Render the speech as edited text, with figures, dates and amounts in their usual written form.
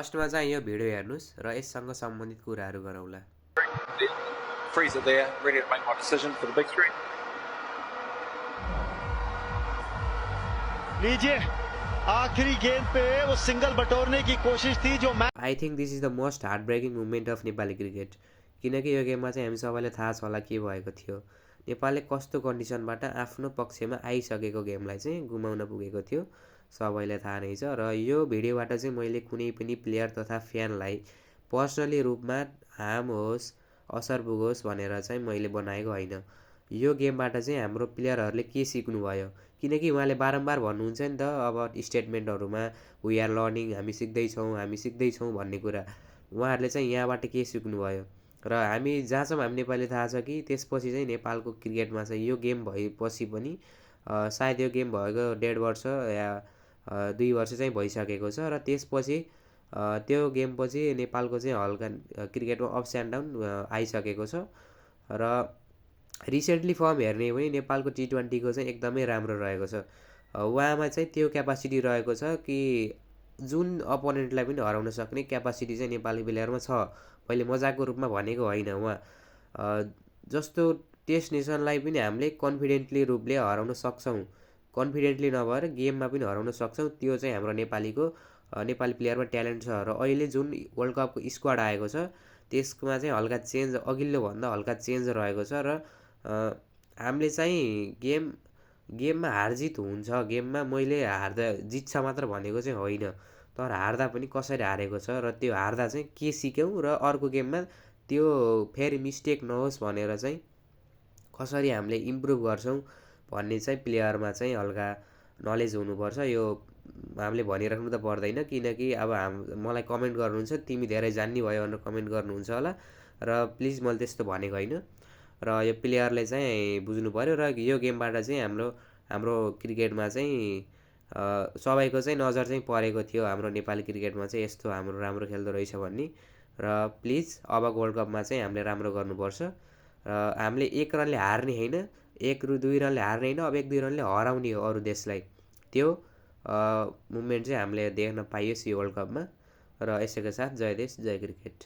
फर्स्टमा चाहिँ यो भिडियो हेर्नुस् र यससँग सम्बन्धित कुराहरू गरौँला। Freeze it there, ready to make my decision for the big three. लीजिए आखिरी गेंद पे वो सिंगल बटोरने की कोशिश थी जो I think this is the most heart breaking movement of Nepali cricket. किनकि यो गेममा चाहिँ हामी सबैलाई थाहा छ होला के भएको थियो। नेपालले कस्तो कन्डिसनबाट आफ्नो पक्षमा आइसकेको गेमलाई चाहिँ गुमाउन पुगेको थियो सबैलाई थाहा नै छ। र यो भिडियोबाट चाहिँ मैले कुनै पनि प्लेयर तथा फ्यानलाई पर्सनली रूपमा हार्म होस् असर पुगोस् भनेर चाहिँ मैले बनाएको होइन। यो गेमबाट चाहिँ हाम्रो प्लेयरहरूले के सिक्नुभयो, किनकि उहाँले बारम्बार भन्नुहुन्छ नि त अब स्टेटमेन्टहरूमा वी आर लर्निङ, हामी सिक्दैछौँ भन्ने कुरा। उहाँहरूले चाहिँ यहाँबाट के सिक्नुभयो र हामी जहाँ छौँ हामी नेपाली थाहा छ कि त्यसपछि चाहिँ नेपालको क्रिकेटमा चाहिँ यो गेम भएपछि पनि सायद यो गेम भएको 1.5 वर्ष या 2 वर्ष चाहिँ भइसकेको छ। र त्यसपछि त्यो गेमपछि नेपालको चाहिँ हल्का क्रिकेटमा अप्स एन्ड डाउन आइसकेको छ। र रिसेन्टली फर्म हेर्ने पनि नेपालको T20को चाहिँ एकदमै राम्रो रहेको छ। उहाँमा चाहिँ त्यो क्यापासिटी रहेको छ कि जुन अपोनेन्टलाई पनि हराउन सक्ने क्यापासिटी चाहिँ नेपाली प्लेयरमा छ। मैले मजाकको रूपमा भनेको होइन। उहाँ जस्तो टेस्ट नेसनलाई पनि हामीले कन्फिडेन्टली रूपले हराउन सक्छौँ, कन्फिडेन्टली नभएर गेममा पनि हराउन सक्छौँ। त्यो चाहिँ हाम्रो नेपाली प्लेयरमा ट्यालेन्ट छ। र अहिले जुन वर्ल्ड कपको स्क्वाड आएको छ त्यसमा चाहिँ हल्का चेन्ज, अघिल्लो भन्दा हल्का चेन्ज रहेको छ। र हामीले चाहिँ गेममा हारजित हुन्छ। गेममा मैले जित्छ मात्र भनेको चाहिँ होइन, तर हार्दा पनि कसरी हारेको छ र त्यो हार्दा चाहिँ के सिक्यौँ र अर्को गेममा त्यो फेरि मिस्टेक नहोस् भनेर चाहिँ कसरी हामीले इम्प्रुभ गर्छौँ भन्ने चाहिँ प्लेयरमा चाहिँ हल्का नलेज हुनुपर्छ। यो हामीले भनिराख्नु त पर्दैन, किनकि अब मलाई कमेन्ट गर्नुहुन्छ, तिमी धेरै जान्ने भयो भनेर कमेन्ट गर्नुहुन्छ होला। र प्लिज मैले त्यस्तो भनेको होइन। र यो प्लेयरले चाहिँ बुझ्नु पऱ्यो। र यो गेमबाट चाहिँ हाम्रो क्रिकेटमा चाहिँ सबैको चाहिँ नजर चाहिँ परेको थियो हाम्रो नेपाली क्रिकेटमा चाहिँ यस्तो हाम्रो राम्रो खेल्दो रहेछ भन्ने। र प्लिज अबको वर्ल्ड कपमा चाहिँ हामीले राम्रो गर्नुपर्छ। र हामीले 1 रनले हार्ने होइन, 1-2 रनले हार्ने होइन, अब 1-2 रनले हराउने हो अरू देशलाई। त्यो मुभमेन्ट चाहिँ हामीले देख्न पाइयोस् यो वर्ल्ड कपमा। र यसैको साथ जय देश जय क्रिकेट।